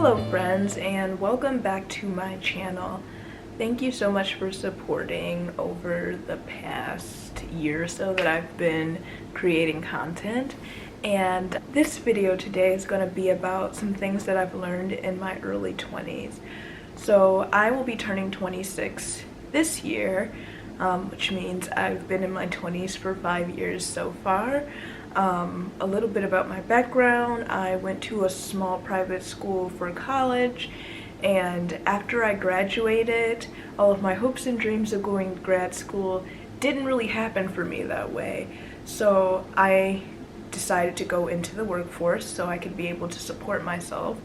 Hello friends, and welcome back to my channel. Thank you so much for supporting over the past year or so that I've been creating content. And this video today is going to be about some things that I've learned in my early 20s. So I will be turning 26 this year, which means I've been in my 20s for 5 years so far. A little bit about my background. I went to a small private school for college, and after I graduated, all of my hopes and dreams of going to grad school didn't really happen for me that way. So I decided to go into the workforce so I could be able to support myself,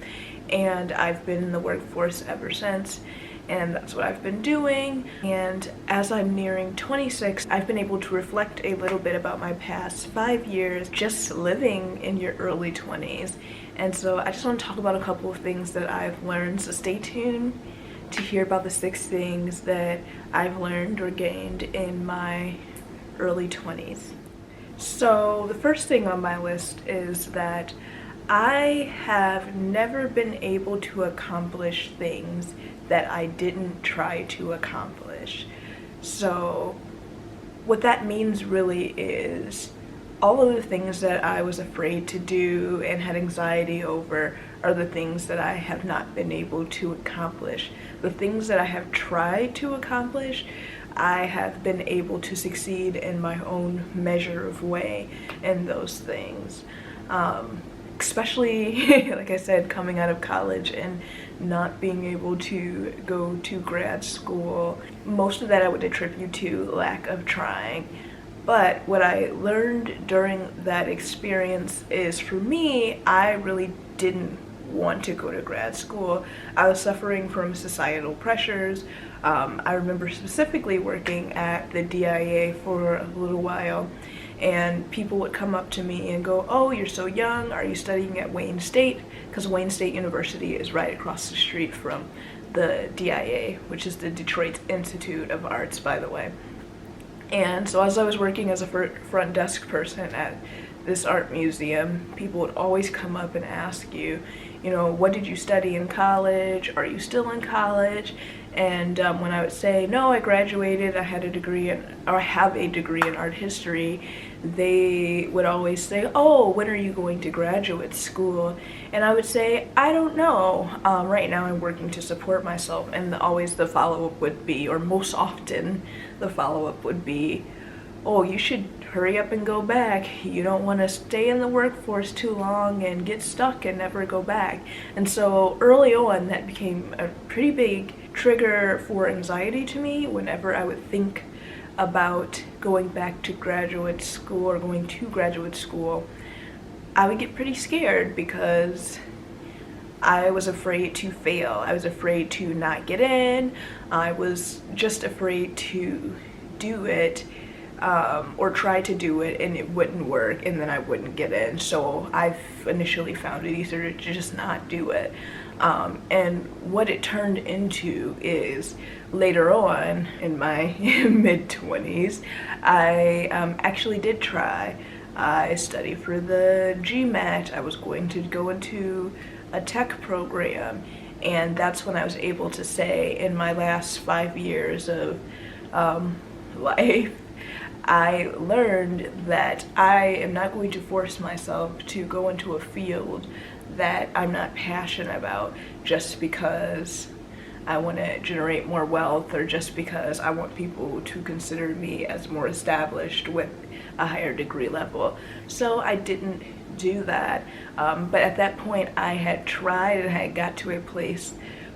and I've been in the workforce ever since. And that's what I've been doing. And as I'm nearing 26, I've been able to reflect a little bit about my past 5 years just living in your early 20s. And so I just want to talk about a couple of things that I've learned. So stay tuned to hear about the 6 things that I've learned or gained in my early 20s. So the first thing on my list is that I have never been able to accomplish things that I didn't try to accomplish. So what that means really is all of the things that I was afraid to do and had anxiety over are the things that I have not been able to accomplish. The things that I have tried to accomplish, I have been able to succeed in my own measure of way in those things. Especially, like I said, coming out of college and not being able to go to grad school. Most of that I would attribute to lack of trying. But what I learned during that experience is, for me, I really didn't want to go to grad school. I was suffering from societal pressures. I remember specifically working at the DIA for a little while, and people would come up to me and go, "Oh, you're so young, are you studying at Wayne State?" Because Wayne State University is right across the street from the DIA, which is the Detroit Institute of Arts, by the way. And so as I was working as a front desk person at this art museum, people would always come up and ask you, what did you study in college? Are you still in college? And when I would say, no, I graduated, I have a degree in art history, they would always say, oh, when are you going to graduate school? And I would say, I don't know. Right now I'm working to support myself. And always the follow-up would be, or most often the follow-up would be, oh, you should hurry up and go back. You don't want to stay in the workforce too long and get stuck and never go back. And so early on, that became a pretty big trigger for anxiety to me. Whenever I would think about going back to graduate school or going to graduate school, I would get pretty scared because I was afraid to fail. I was afraid to not get in. I was just afraid to do it, or try to do it and it wouldn't work and then I wouldn't get in. So I've initially found it easier to just not do it. And what it turned into is, later on in my mid-20s, I actually did try. I studied for the GMAT. I was going to go into a tech program, and that's when I was able to say, in my last 5 years of life, I learned that I am not going to force myself to go into a field that I'm not passionate about just because I want to generate more wealth, or just because I want people to consider me as more established with a higher degree level. So I didn't do that. But at that point I had tried and I had got to a place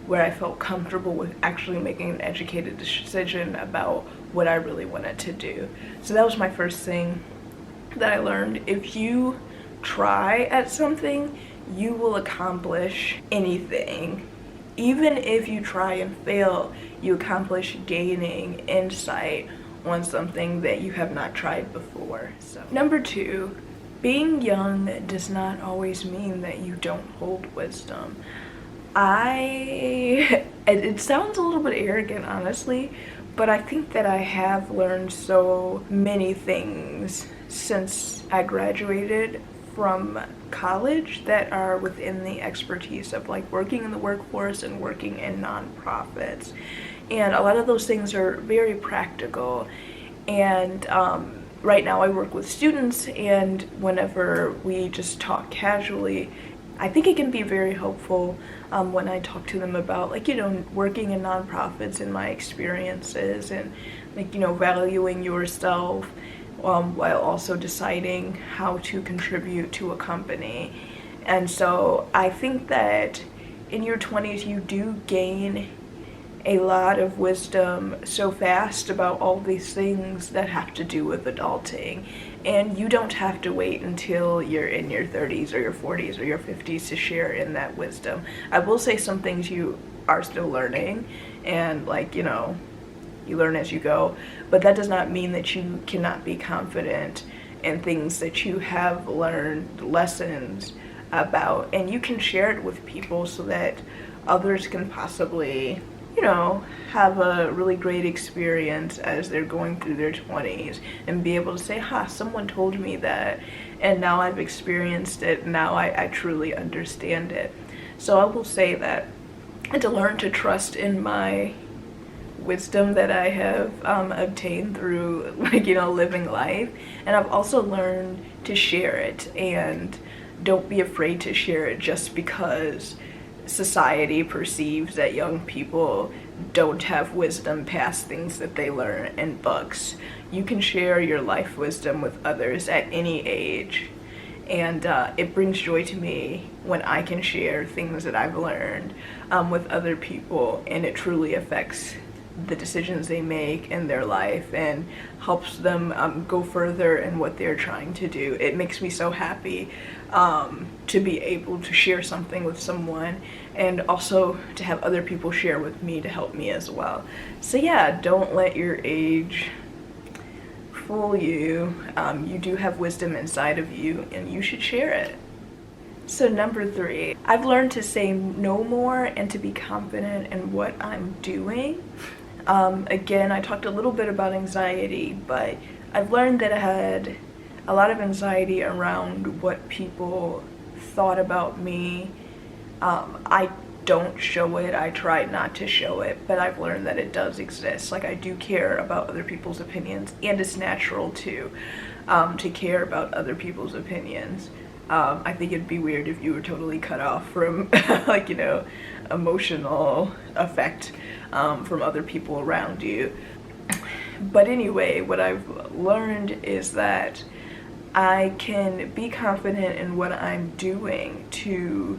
where I felt comfortable with actually making an educated decision about what I really wanted to do. So that was my first thing that I learned. If you try at something, you will accomplish anything. Even if you try and fail, you accomplish gaining insight on something that you have not tried before. So, number 2, being young does not always mean that you don't hold wisdom. It sounds a little bit arrogant, honestly, but I think that I have learned so many things since I graduated from college that are within the expertise of like working in the workforce and working in nonprofits. And a lot of those things are very practical. And right now I work with students, and whenever we just talk casually, I think it can be very helpful when I talk to them about, like, you know, working in nonprofits and my experiences, and, like, you know, valuing yourself while also deciding how to contribute to a company. And so I think that in your 20s you do gain a lot of wisdom so fast about all these things that have to do with adulting, and you don't have to wait until you're in your 30s or your 40s or your 50s to share in that wisdom. I will say some things you are still learning, and, like, you know, you learn as you go, but that does not mean that you cannot be confident in things that you have learned lessons about, and you can share it with people so that others can possibly, you know, have a really great experience as they're going through their 20s and be able to say, someone told me that, and now I've experienced it, now I truly understand it. So I will say that I had to learn to trust in my wisdom that I have obtained through, like, you know, living life, and I've also learned to share it, and don't be afraid to share it just because society perceives that young people don't have wisdom past things that they learn in books. You can share your life wisdom with others at any age, and it brings joy to me when I can share things that I've learned with other people, and it truly affects the decisions they make in their life and helps them go further in what they're trying to do. It makes me so happy to be able to share something with someone, and also to have other people share with me to help me as well. So yeah, don't let your age fool you. You do have wisdom inside of you, and you should share it. So number 3, I've learned to say no more and to be confident in what I'm doing. Again, I talked a little bit about anxiety, but I've learned that I had a lot of anxiety around what people thought about me. I don't show it, I try not to show it, but I've learned that it does exist. Like, I do care about other people's opinions, and it's natural to care about other people's opinions. I think it'd be weird if you were totally cut off from, like, you know, emotional effect from other people around you. But anyway, what I've learned is that I can be confident in what I'm doing to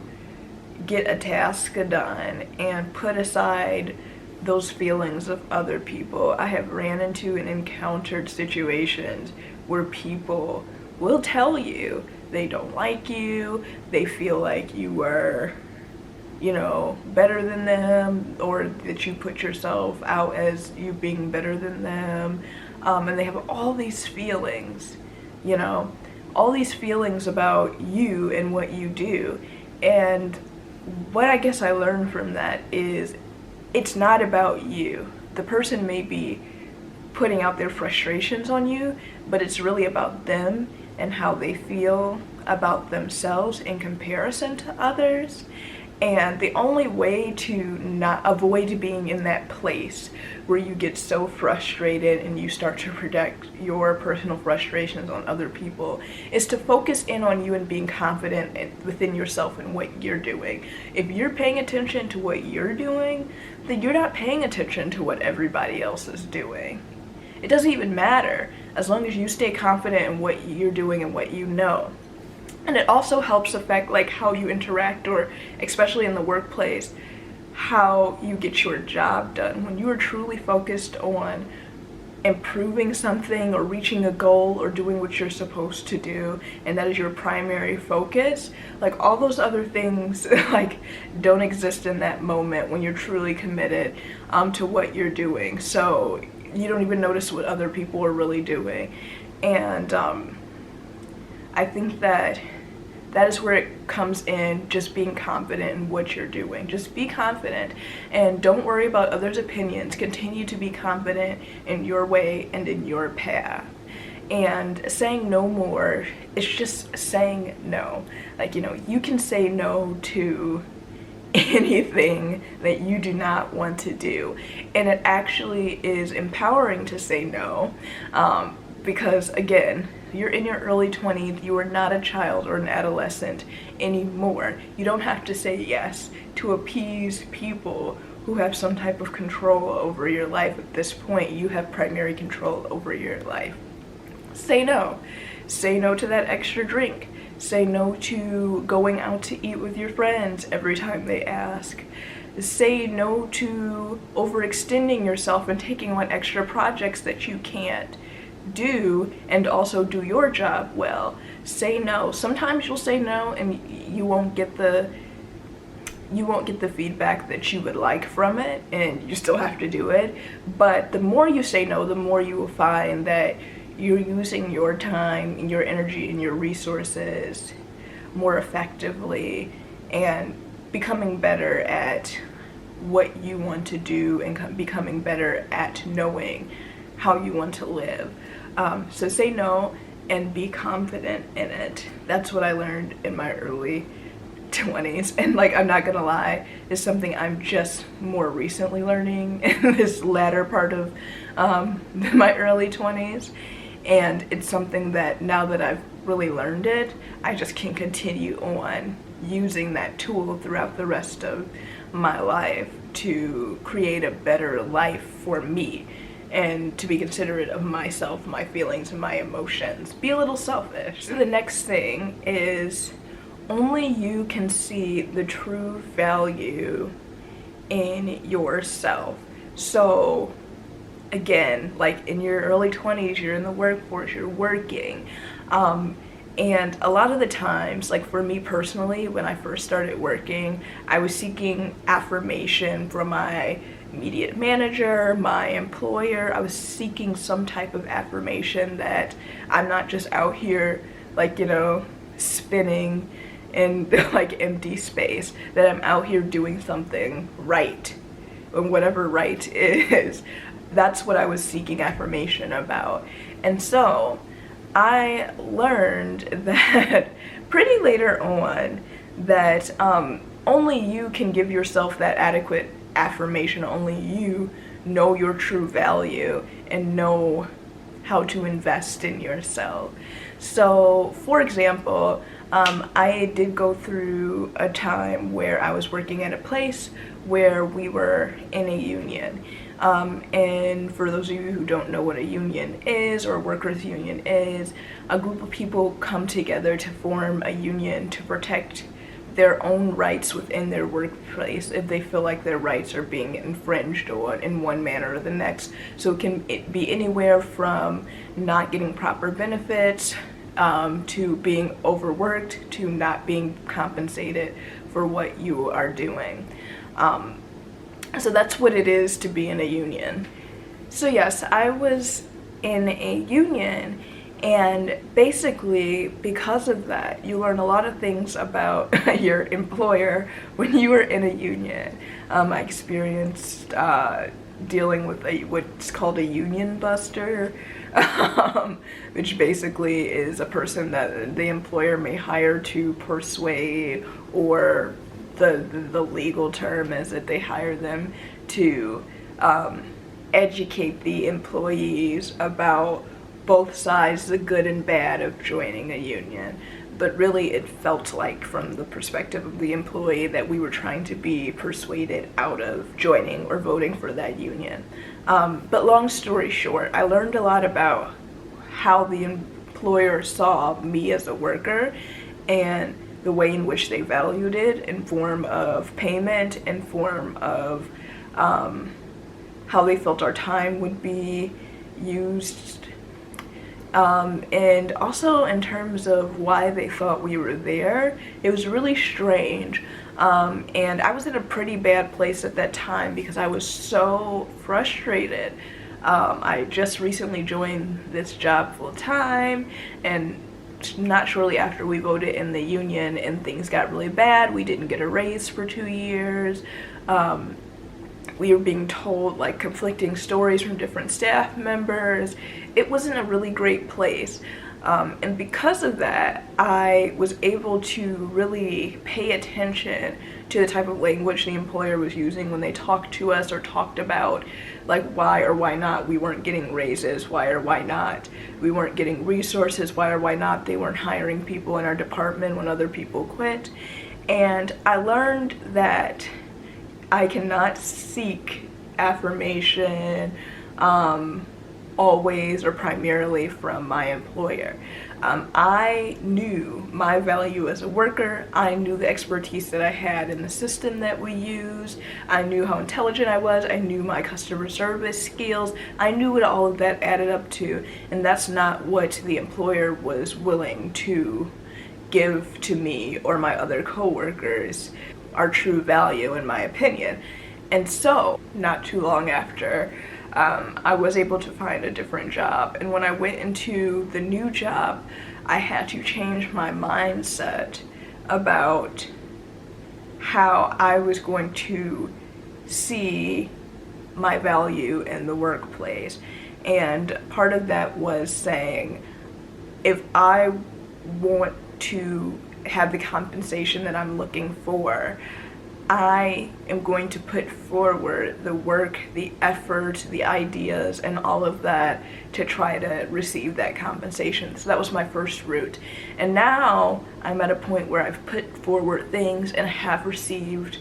get a task done and put aside those feelings of other people. I have ran into and encountered situations where people will tell you they don't like you, they feel like you are, you know, better than them, or that you put yourself out as you being better than them, and they have all these feelings, you know, all these feelings about you and what you do. And what I guess I learned from that is it's not about you. The person may be putting out their frustrations on you, but it's really about them and how they feel about themselves in comparison to others. And the only way to not avoid being in that place where you get so frustrated and you start to project your personal frustrations on other people is to focus in on you and being confident within yourself and what you're doing. If you're paying attention to what you're doing, then you're not paying attention to what everybody else is doing. It doesn't even matter as long as you stay confident in what you're doing and what you know. And it also helps affect, like, how you interact, or especially in the workplace, how you get your job done. When you are truly focused on improving something or reaching a goal or doing what you're supposed to do, and that is your primary focus, like, all those other things like don't exist in that moment when you're truly committed to what you're doing. So you don't even notice what other people are really doing. And I think that is where it comes in, just being confident in what you're doing. Just be confident and don't worry about others' opinions. Continue to be confident in your way and in your path. And saying no more is just saying no. Like, you can say no to anything that you do not want to do, and it actually is empowering to say no, because again, you're in your early 20s, you are not a child or an adolescent anymore. You don't have to say yes to appease people who have some type of control over your life. At this point, you have primary control over your life. Say no. Say no to that extra drink. Say no to going out to eat with your friends every time they ask. Say no to overextending yourself and taking on extra projects that you can't do and also do your job well. Say no. Sometimes you'll say no and you won't get the feedback that you would like from it, and you still have to do it. But the more you say no, the more you will find that you're using your time and your energy and your resources more effectively and becoming better at what you want to do and becoming better at knowing how you want to live. So say no and be confident in it. That's what I learned in my early 20s, and like, I'm not gonna lie, is something I'm just more recently learning in this latter part of my early 20s. And it's something that now that I've really learned it, I just can continue on using that tool throughout the rest of my life to create a better life for me and to be considerate of myself, my feelings, and my emotions. Be a little selfish. So the next thing is, only you can see the true value in yourself. So again, like in your early 20s, you're in the workforce, you're working, and a lot of the times, like for me personally, when I first started working, I was seeking affirmation from my immediate manager, my employer. I was seeking some type of affirmation that I'm not just out here like, spinning in like empty space, that I'm out here doing something right, and whatever right is. That's what I was seeking affirmation about. And so I learned that pretty later on that only you can give yourself that adequate affirmation. Only you know your true value and know how to invest in yourself. So for example, I did go through a time where I was working at a place where we were in a union. And for those of you who don't know what a union is, or a workers' union is, a group of people come together to form a union to protect their own rights within their workplace if they feel like their rights are being infringed on in one manner or the next. So it can be anywhere from not getting proper benefits, to being overworked, to not being compensated for what you are doing. So that's what it is to be in a union. So yes, I was in a union, and basically because of that, you learn a lot of things about your employer when you are in a union. I experienced dealing with what's called a union buster, which basically is a person that the employer may hire to persuade, or the legal term is that they hire them to educate the employees about both sides, the good and bad of joining a union. But really it felt like, from the perspective of the employee, that we were trying to be persuaded out of joining or voting for that union. But long story short, I learned a lot about how the employer saw me as a worker and the way in which they valued it, in form of payment, in form of how they felt our time would be used, and also in terms of why they thought we were there. It was really strange, and I was in a pretty bad place at that time because I was so frustrated. I just recently joined this job full time, and not shortly after we voted in the union, and things got really bad. We didn't get a raise for 2 years. we were being told like conflicting stories from different staff members. It wasn't a really great place. And because of that, I was able to really pay attention to the type of language the employer was using when they talked to us or talked about like why or why not we weren't getting raises, why or why not we weren't getting resources, why or why not they weren't hiring people in our department when other people quit. And I learned that I cannot seek affirmation always or primarily from my employer. I knew my value as a worker. I knew the expertise that I had in the system that we use. I knew how intelligent I was. I knew my customer service skills. I knew what all of that added up to, and that's not what the employer was willing to give to me or my other coworkers, our true value in my opinion. And so, not too long after, I was able to find a different job. And when I went into the new job, I had to change my mindset about how I was going to see my value in the workplace. And part of that was saying, if I want to have the compensation that I'm looking for, I am going to put forward the work, the effort, the ideas, and all of that to try to receive that compensation. So that was my first route. And now I'm at a point where I've put forward things and have received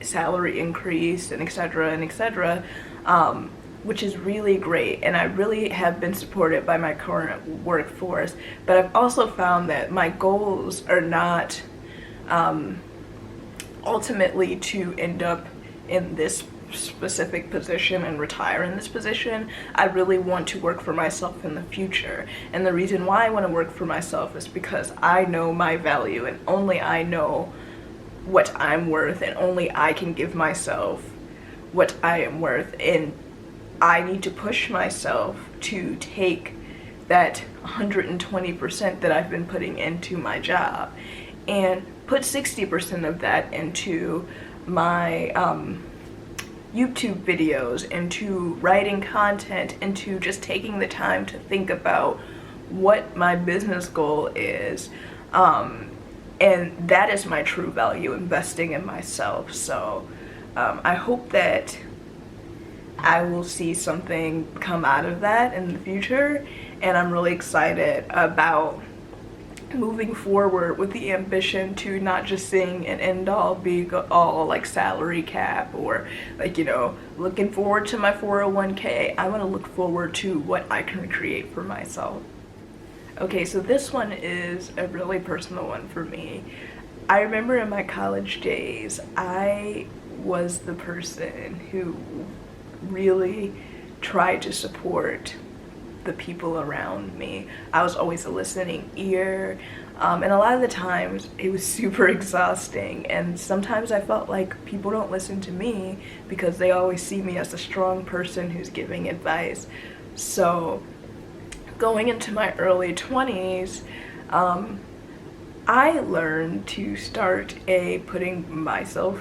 salary increase and et cetera, which is really great. And I really have been supported by my current workforce. But I've also found that my goals are not ultimately to end up in this specific position and retire in this position. I really want to work for myself in the future. And the reason why I want to work for myself is because I know my value, and only I know what I'm worth, and only I can give myself what I am worth. And I need to push myself to take that 120% that I've been putting into my job and put 60% of that into my YouTube videos, into writing content, into just taking the time to think about what my business goal is. And that is my true value, investing in myself. So I hope that I will see something come out of that in the future, and I'm really excited about moving forward with the ambition to not just sing and end all be all like salary cap or like, you know, looking forward to my 401k. I want to look forward to what I can create for myself. Okay, so this one is a really personal one for me. I remember in my college days, I was the person who really tried to support the people around me. I was always a listening ear, and a lot of the times it was super exhausting, and sometimes I felt like people don't listen to me because they always see me as a strong person who's giving advice. So going into my early 20s, I learned to start putting myself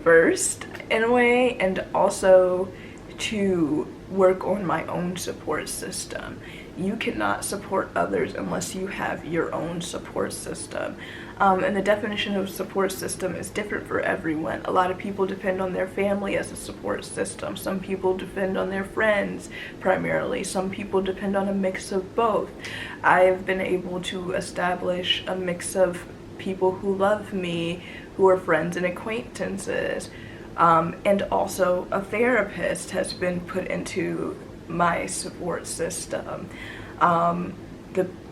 first in a way, and also to work on my own support system. You cannot support others unless you have your own support system. And the definition of support system is different for everyone. A lot of people depend on their family as a support system. Some people depend on their friends primarily. Some people depend on a mix of both. I've been able to establish a mix of people who love me, who are friends and acquaintances. And also a therapist has been put into my support system.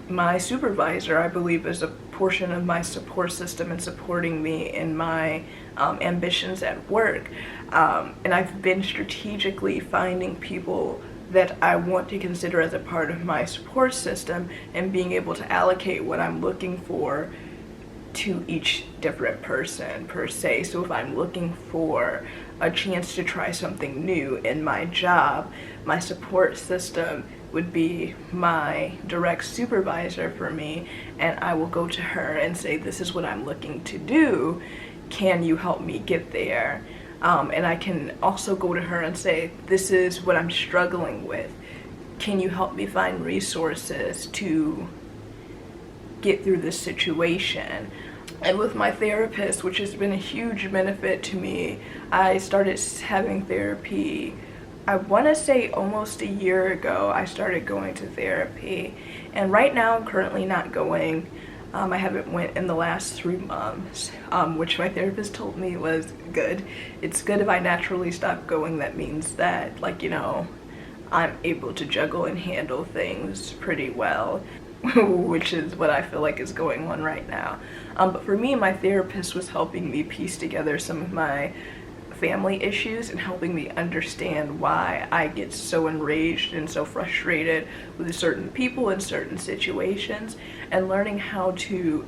My supervisor, I believe, is a portion of my support system and supporting me in my ambitions at work. And I've been strategically finding people that I want to consider as a part of my support system and being able to allocate what I'm looking for to each different person per se. So if I'm looking for a chance to try something new in my job, my support system would be my direct supervisor for me, and I will go to her and say, this is what I'm looking to do. can you help me get there? And I can also go to her and say, this is what I'm struggling with. Can you help me find resources to get through this situation? And with my therapist, which has been a huge benefit to me, I started having therapy, I want to say almost a year ago. I started going to therapy, and right now I'm currently not going. I haven't went in the last 3 months, which my therapist told me was good. It's good if I naturally stop going. That means that, like, you know, I'm able to juggle and handle things pretty well, which is what I feel like is going on right now. But for me, my therapist was helping me piece together some of my family issues and helping me understand why I get so enraged and so frustrated with certain people in certain situations, and learning how to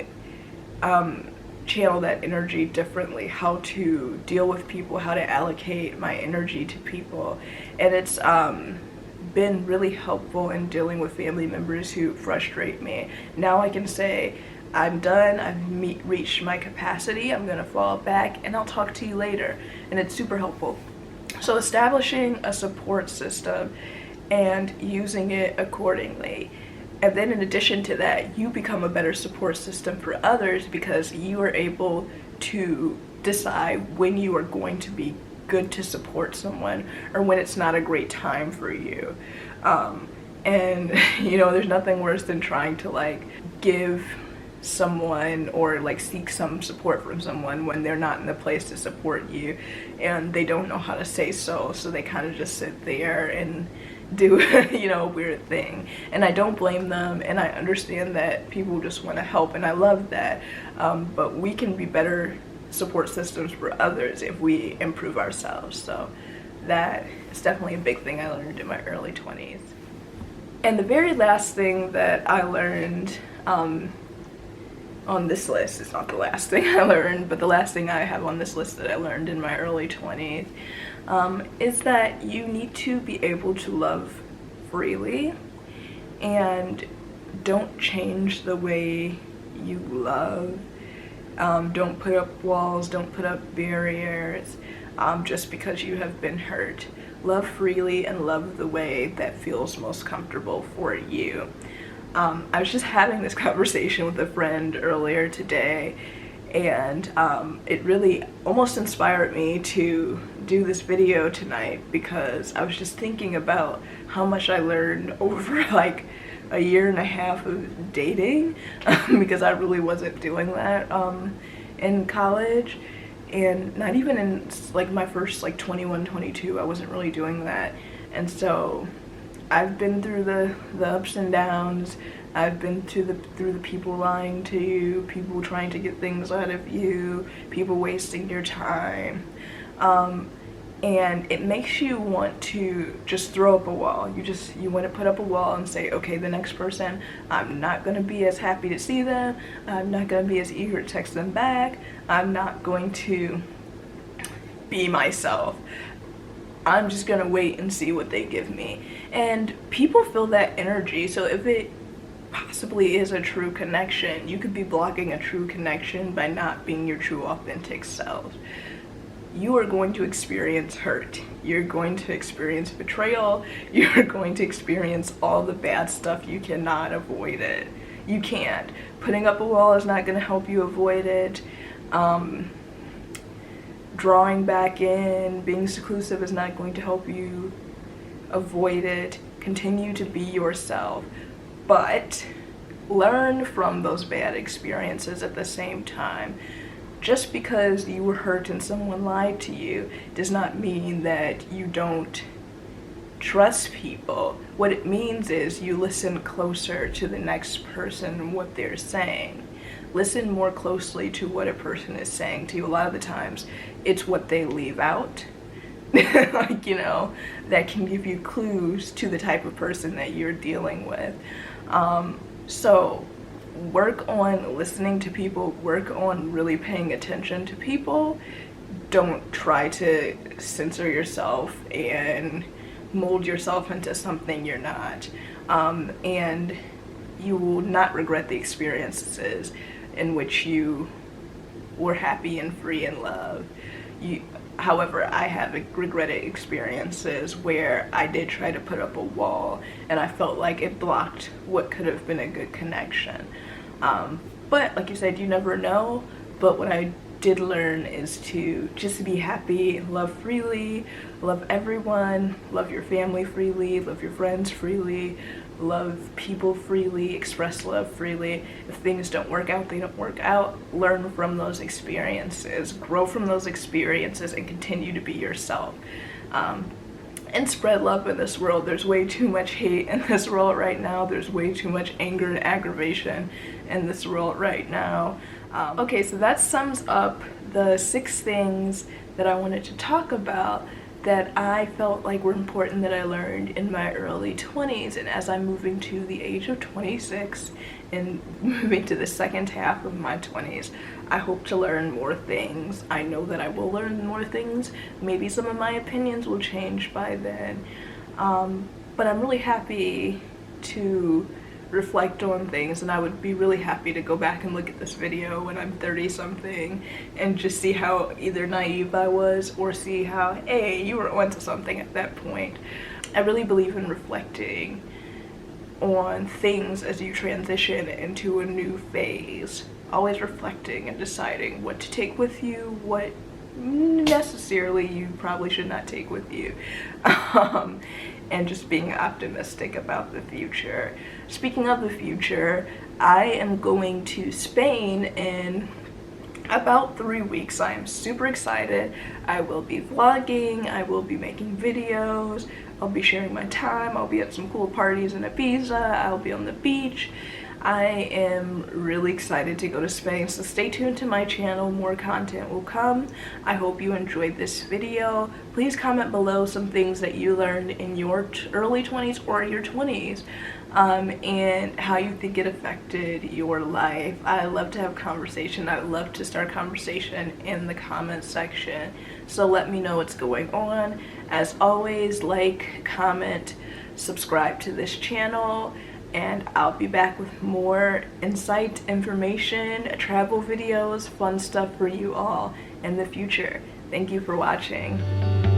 channel that energy differently, how to deal with people, how to allocate my energy to people. And it's been really helpful in dealing with family members who frustrate me. Now I can say, I'm done, I've reached my capacity, I'm gonna fall back, and I'll talk to you later. And it's super helpful. So establishing a support system and using it accordingly. And then in addition to that, you become a better support system for others because you are able to decide when you are going to be good to support someone or when it's not a great time for you. And you know, there's nothing worse than trying to like give someone or like seek some support from someone when they're not in the place to support you and they don't know how to say so they kind of just sit there and do you know, a weird thing. And I don't blame them, and I understand that people just want to help, and I love that, but we can be better support systems for others if we improve ourselves. So that is definitely a big thing I learned in my early 20s. And the very last thing that I learned on this list, it's not the last thing I learned, but the last thing I have on this list that I learned in my early 20s is that you need to be able to love freely, and don't change the way you love. Don't put up walls, don't put up barriers just because you have been hurt. Love freely and love the way that feels most comfortable for you. I was just having this conversation with a friend earlier today, and it really almost inspired me to do this video tonight, because I was just thinking about how much I learned over like a year and a half of dating because I really wasn't doing that in college, and not even in like my first like 21, 22, I wasn't really doing that. And so I've been through the ups and downs. I've been through the people lying to you, people trying to get things out of you, people wasting your time. And it makes you want to just throw up a wall. You want to put up a wall and say, okay, the next person, I'm not going to be as happy to see them. I'm not going to be as eager to text them back. I'm not going to be myself. I'm just going to wait and see what they give me. And people feel that energy. So if it possibly is a true connection, you could be blocking a true connection by not being your true authentic self. You are going to experience hurt. You're going to experience betrayal. You're going to experience all the bad stuff. You cannot avoid it. You can't. Putting up a wall is not going to help you avoid it. Drawing back in, being seclusive is not going to help you avoid it. Continue to be yourself, but learn from those bad experiences at the same time. Just because you were hurt and someone lied to you does not mean that you don't trust people. What it means is you listen closer to the next person and what they're saying. Listen more closely to what a person is saying to you. A lot of the times it's what they leave out. Like, you know, that can give you clues to the type of person that you're dealing with. So work on listening to people, work on really paying attention to people. Don't try to censor yourself and mold yourself into something you're not. And you will not regret the experiences in which you or happy and free in love. However, I have regretted experiences where I did try to put up a wall and I felt like it blocked what could have been a good connection. But like you said, you never know. But what I did learn is to just be happy, love freely, love everyone, love your family freely, love your friends freely, love people freely, express love freely. If things don't work out, they don't work out. Learn from those experiences, grow from those experiences, and continue to be yourself. And spread love in this world. There's way too much hate in this world right now. There's way too much anger and aggravation in this world right now. Okay, so that sums up the 6 things that I wanted to talk about that I felt like were important that I learned in my early 20s. And as I'm moving to the age of 26 and moving to the second half of my 20s, I hope to learn more things. I know that I will learn more things. Maybe some of my opinions will change by then. But I'm really happy to reflect on things, and I would be really happy to go back and look at this video when I'm 30 something and just see how either naive I was or see how, hey, you were onto something at that point. I really believe in reflecting on things as you transition into a new phase. Always reflecting and deciding what to take with you, what necessarily you probably should not take with you. And just being optimistic about the future. Speaking of the future, I am going to Spain in about 3 weeks. I am super excited. I will be vlogging, I will be making videos, I'll be sharing my time, I'll be at some cool parties in Ibiza, I'll be on the beach. I am really excited to go to Spain, so stay tuned to my channel. More content will come. I hope you enjoyed this video. Please comment below some things that you learned in your early 20s or your 20s, and how you think it affected your life. I love to have conversation. I love to start conversation in the comments section, so let me know what's going on. As always, like, comment, subscribe to this channel, and I'll be back with more insight, information, travel videos, fun stuff for you all in the future. Thank you for watching.